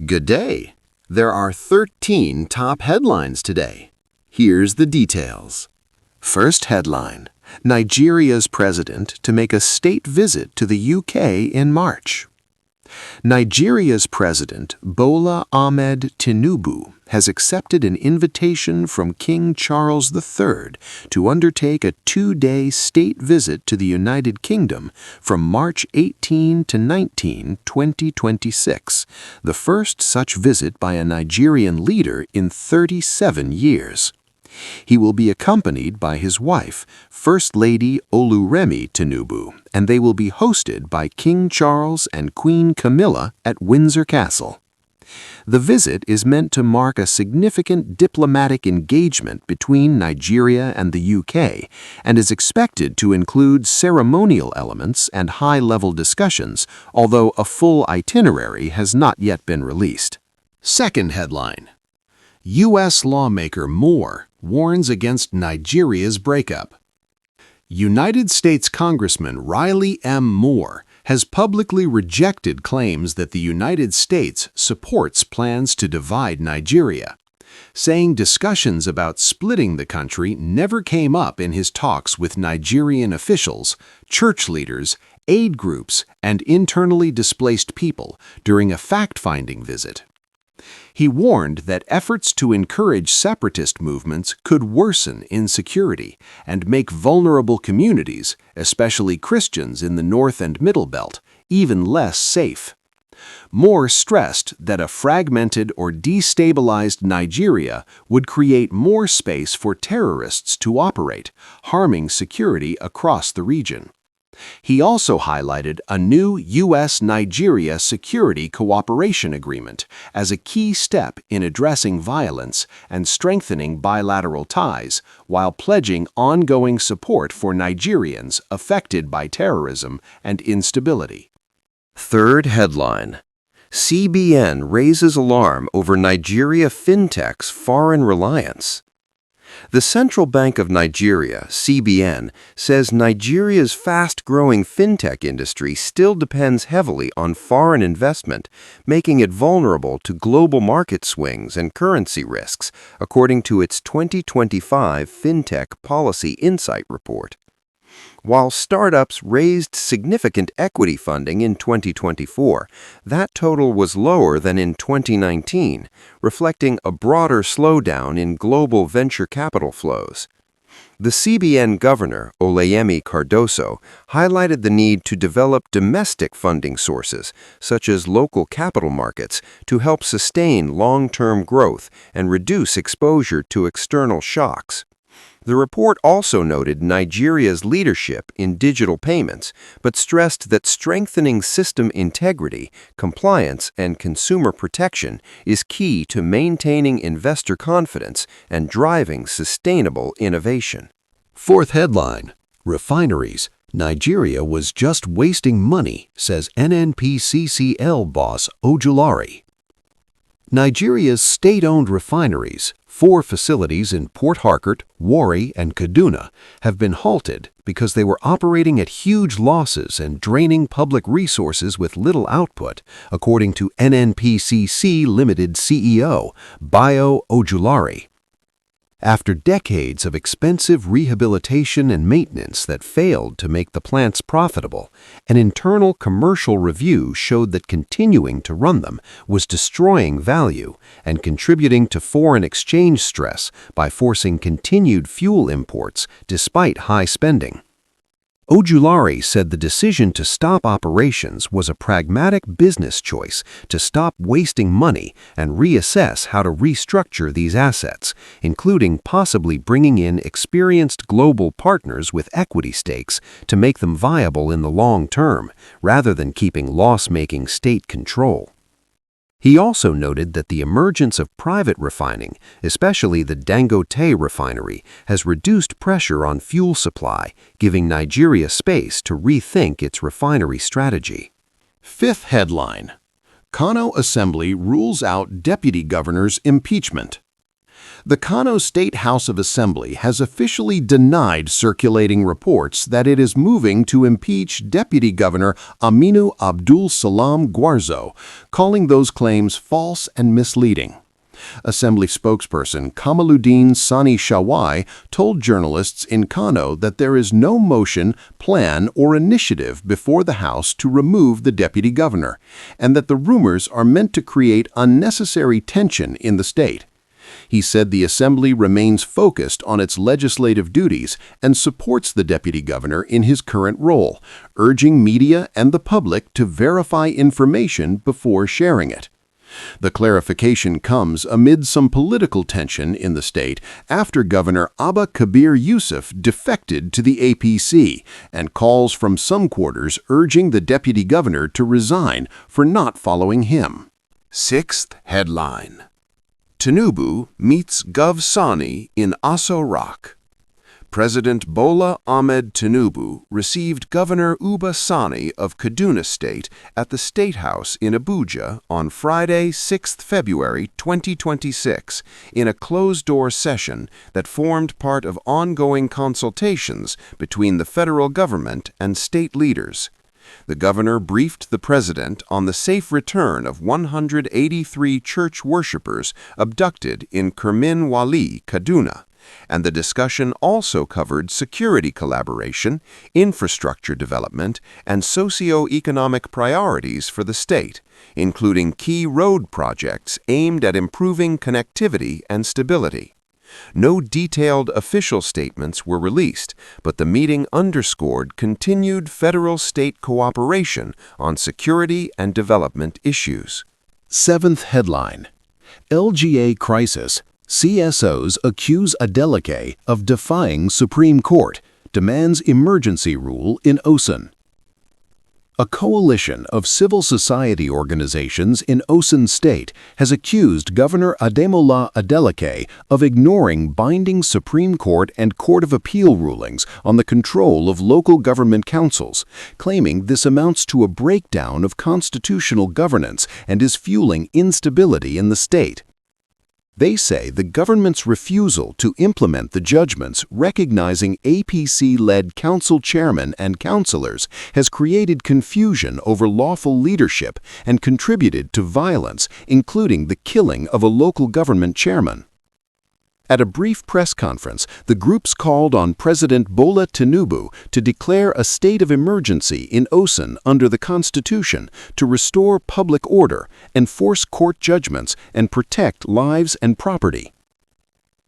Good day. There are 13 top headlines today. Here's the details. First headline: Nigeria's president to make a state visit to the UK in March. Nigeria's president, Bola Ahmed Tinubu, has accepted an invitation from King Charles III to undertake a 2-day state visit to the United Kingdom from March 18 to 19, 2026, the first such visit by a Nigerian leader in 37 years. He will be accompanied by his wife, First Lady Oluremi Tinubu, and they will be hosted by King Charles and Queen Camilla at Windsor Castle. The visit is meant to mark a significant diplomatic engagement between Nigeria and the UK and is expected to include ceremonial elements and high-level discussions, although a full itinerary has not yet been released. Second headline: U.S. lawmaker Moore warns against Nigeria's breakup. United States Congressman Riley M. Moore has publicly rejected claims that the United States supports plans to divide Nigeria, saying discussions about splitting the country never came up in his talks with Nigerian officials, church leaders, aid groups, and internally displaced people during a fact-finding visit. He warned that efforts to encourage separatist movements could worsen insecurity and make vulnerable communities, especially Christians in the North and Middle Belt, even less safe. Moore stressed that a fragmented or destabilized Nigeria would create more space for terrorists to operate, harming security across the region. He also highlighted a new U.S.-Nigeria Security Cooperation Agreement as a key step in addressing violence and strengthening bilateral ties, while pledging ongoing support for Nigerians affected by terrorism and instability. Third headline: CBN raises alarm over Nigeria Fintech's foreign reliance. The Central Bank of Nigeria, CBN, says Nigeria's fast-growing fintech industry still depends heavily on foreign investment, making it vulnerable to global market swings and currency risks, according to its 2025 Fintech Policy Insight Report. While startups raised significant equity funding in 2024, that total was lower than in 2019, reflecting a broader slowdown in global venture capital flows. The CBN governor, Oleyemi Cardoso, highlighted the need to develop domestic funding sources, such as local capital markets, to help sustain long-term growth and reduce exposure to external shocks. The report also noted Nigeria's leadership in digital payments, but stressed that strengthening system integrity, compliance, and consumer protection is key to maintaining investor confidence and driving sustainable innovation. Fourth headline: Refineries. Nigeria was just wasting money, says NNPCCL boss Ojulari. Nigeria's state-owned refineries, 4 facilities in Port Harcourt, Warri, and Kaduna, have been halted because they were operating at huge losses and draining public resources with little output, according to NNPCC Limited CEO, Bayo Ojulari. After decades of expensive rehabilitation and maintenance that failed to make the plants profitable, an internal commercial review showed that continuing to run them was destroying value and contributing to foreign exchange stress by forcing continued fuel imports despite high spending. Ojulari said the decision to stop operations was a pragmatic business choice to stop wasting money and reassess how to restructure these assets, including possibly bringing in experienced global partners with equity stakes to make them viable in the long term, rather than keeping loss-making state control. He also noted that the emergence of private refining, especially the Dangote refinery, has reduced pressure on fuel supply, giving Nigeria space to rethink its refinery strategy. Fifth headline: Kano Assembly rules out Deputy Governor's impeachment. The Kano State House of Assembly has officially denied circulating reports that it is moving to impeach Deputy Governor Aminu Abdul Salam Gwarzo, calling those claims false and misleading. Assembly spokesperson Kamaluddin Sani Shawai told journalists in Kano that there is no motion, plan, or initiative before the House to remove the deputy governor, and that the rumors are meant to create unnecessary tension in the state. He said the Assembly remains focused on its legislative duties and supports the deputy governor in his current role, urging media and the public to verify information before sharing it. The clarification comes amid some political tension in the state after Governor Abba Kabir Yusuf defected to the APC and calls from some quarters urging the deputy governor to resign for not following him. Sixth headline: Tinubu meets Gov Sani in Aso Rock. President Bola Ahmed Tinubu received Governor Uba Sani of Kaduna State at the State House in Abuja on Friday, 6 February 2026, in a closed-door session that formed part of ongoing consultations between the federal government and state leaders. The governor briefed the president on the safe return of 183 church worshippers abducted in Kermin Wali, Kaduna. And the discussion also covered security collaboration, infrastructure development, and socio-economic priorities for the state, including key road projects aimed at improving connectivity and stability. No detailed official statements were released, but the meeting underscored continued federal-state cooperation on security and development issues. Seventh headline: LGA crisis. CSOs accuse Adeleke of defying Supreme Court, demands emergency rule in Osun. A coalition of civil society organizations in Osun State has accused Governor Ademola Adeleke of ignoring binding Supreme Court and Court of Appeal rulings on the control of local government councils, claiming this amounts to a breakdown of constitutional governance and is fueling instability in the state. They say the government's refusal to implement the judgments recognizing APC-led council chairmen and councilors has created confusion over lawful leadership and contributed to violence, including the killing of a local government chairman. At a brief press conference, the groups called on President Bola Tinubu to declare a state of emergency in Osun under the Constitution to restore public order, enforce court judgments, and protect lives and property.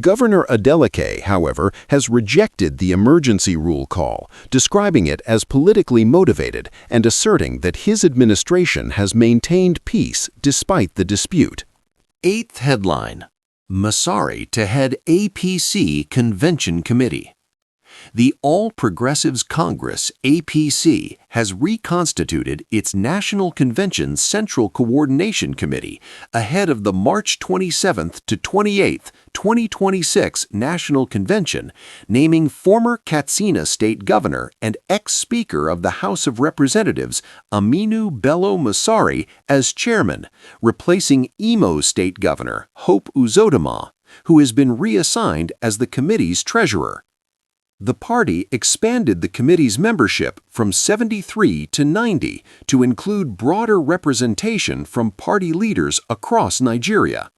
Governor Adeleke, however, has rejected the emergency rule call, describing it as politically motivated and asserting that his administration has maintained peace despite the dispute. Eighth headline: Masari to head APC Convention Committee. The All Progressives Congress, APC, has reconstituted its National Convention Central Coordination Committee ahead of the March 27th to 28th, 2026 National Convention, naming former Katsina State Governor and ex-Speaker of the House of Representatives Aminu Bello Masari as chairman, replacing Imo State Governor Hope Uzodinma, who has been reassigned as the committee's treasurer. The party expanded the committee's membership from 73 to 90 to include broader representation from party leaders across Nigeria.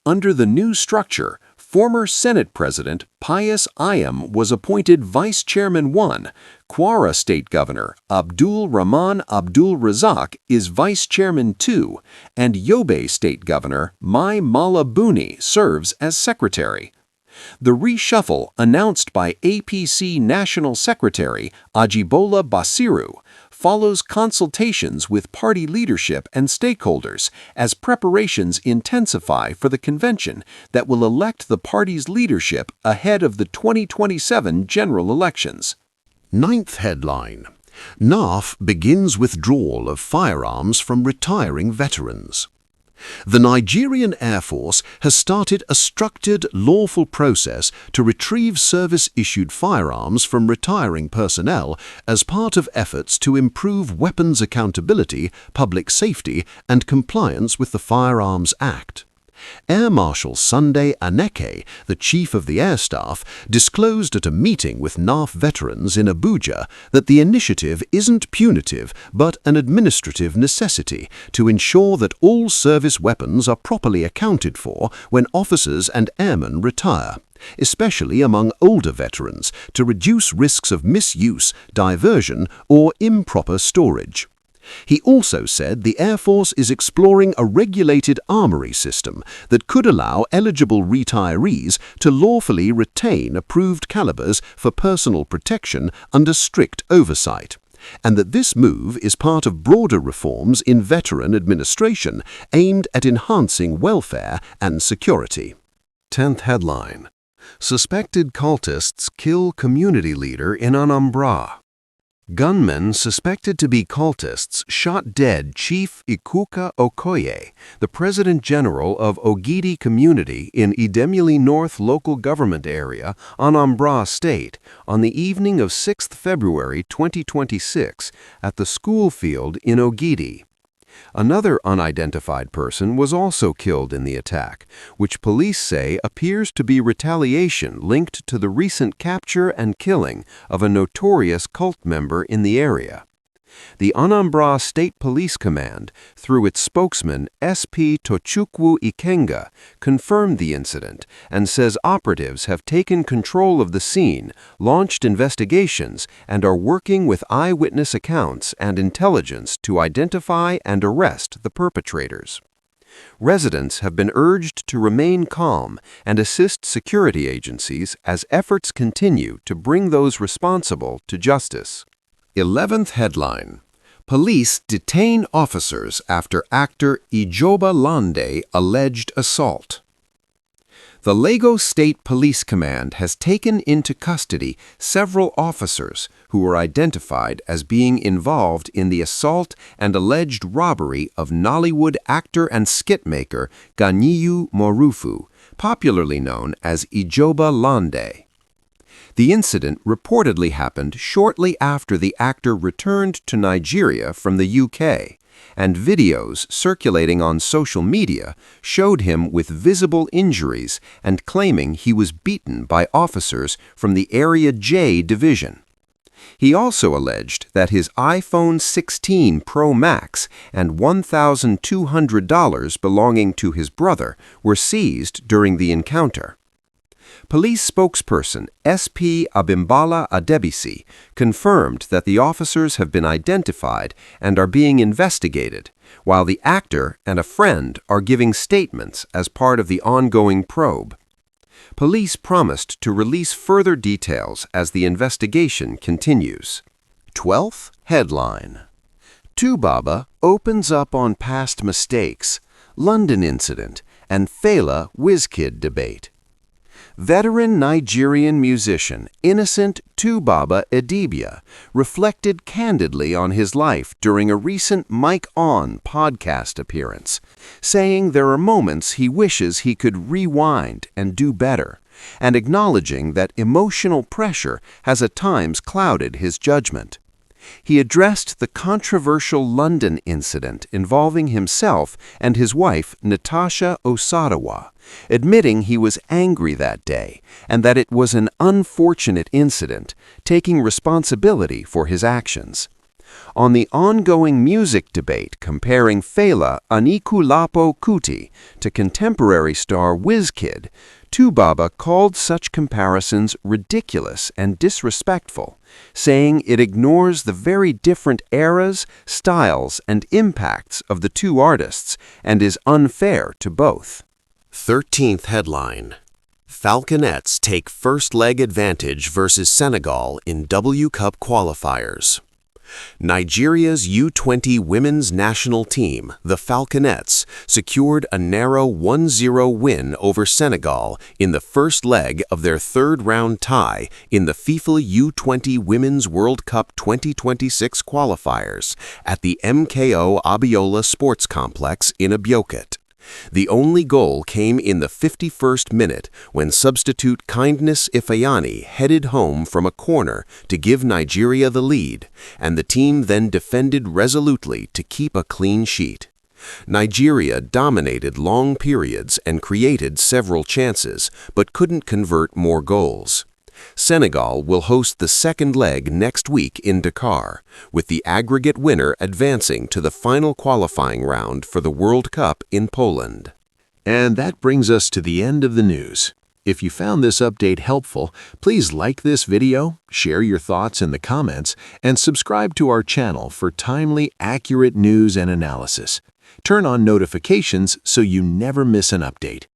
Under the new structure, former Senate President Pius Ayam was appointed Vice Chairman 1, Kwara State Governor Abdul Rahman Abdul Razak is Vice Chairman 2, and Yobe State Governor Mai Mala Buni serves as Secretary. The reshuffle, announced by APC National Secretary Ajibola Basiru, follows consultations with party leadership and stakeholders as preparations intensify for the convention that will elect the party's leadership ahead of the 2027 general elections. Ninth headline: NAF begins withdrawal of firearms from retiring veterans. The Nigerian Air Force has started a structured, lawful process to retrieve service-issued firearms from retiring personnel as part of efforts to improve weapons accountability, public safety, and compliance with the Firearms Act. Air Marshal Sunday Aneke, the chief of the air staff, disclosed at a meeting with NAF veterans in Abuja that the initiative isn't punitive but an administrative necessity to ensure that all service weapons are properly accounted for when officers and airmen retire, especially among older veterans, to reduce risks of misuse, diversion, or improper storage. He also said the Air Force is exploring a regulated armory system that could allow eligible retirees to lawfully retain approved calibers for personal protection under strict oversight, and that this move is part of broader reforms in veteran administration aimed at enhancing welfare and security. 10th headline: Suspected cultists kill community leader in Anambra. Gunmen suspected to be cultists shot dead Chief Ikuka Okoye, the President General of Ogidi Community in Idemili North Local Government Area, Anambra State, on the evening of 6 February 2026 at the school field in Ogidi. Another unidentified person was also killed in the attack, which police say appears to be retaliation linked to the recent capture and killing of a notorious cult member in the area. The Anambra State Police Command, through its spokesman SP Tochukwu Ikenga, confirmed the incident and says operatives have taken control of the scene, launched investigations, and are working with eyewitness accounts and intelligence to identify and arrest the perpetrators. Residents have been urged to remain calm and assist security agencies as efforts continue to bring those responsible to justice. 11th headline: Police detain officers after actor Ijoba Lande alleged assault. The Lagos State Police Command has taken into custody several officers who were identified as being involved in the assault and alleged robbery of Nollywood actor and skit maker Ganiyu Morufu, popularly known as Ijoba Lande. The incident reportedly happened shortly after the actor returned to Nigeria from the UK, and videos circulating on social media showed him with visible injuries and claiming he was beaten by officers from the Area J Division. He also alleged that his iPhone 16 Pro Max and $1,200 belonging to his brother were seized during the encounter. Police spokesperson SP Abimbala Adebisi confirmed that the officers have been identified and are being investigated, while the actor and a friend are giving statements as part of the ongoing probe. Police promised to release further details as the investigation continues. 12th headline: Tubaba opens up on past mistakes, London incident, and Fela Wizkid debate. Veteran Nigerian musician Innocent Tubaba Idibia reflected candidly on his life during a recent Mike On podcast appearance, saying there are moments he wishes he could rewind and do better, and acknowledging that emotional pressure has at times clouded his judgment. He addressed the controversial London incident involving himself and his wife Natasha Osadawa, admitting he was angry that day and that it was an unfortunate incident, taking responsibility for his actions. On the ongoing music debate comparing Fela Anikulapo Kuti to contemporary star Wizkid, Tubaba called such comparisons ridiculous and disrespectful, saying it ignores the very different eras, styles, and impacts of the two artists and is unfair to both. 13th headline: Falconets take first leg advantage versus Senegal in W Cup qualifiers. Nigeria's U20 women's national team, the Falconets, secured a narrow 1-0 win over Senegal in the first leg of their third-round tie in the FIFA U20 Women's World Cup 2026 qualifiers at the MKO Abiola Sports Complex in Abiokut. The only goal came in the 51st minute when substitute Kindness Ifeanyi headed home from a corner to give Nigeria the lead, and the team then defended resolutely to keep a clean sheet. Nigeria dominated long periods and created several chances, but couldn't convert more goals. Senegal will host the second leg next week in Dakar, with the aggregate winner advancing to the final qualifying round for the World Cup in Poland. And that brings us to the end of the news. If you found this update helpful, please like this video, share your thoughts in the comments, and subscribe to our channel for timely, accurate news and analysis. Turn on notifications so you never miss an update.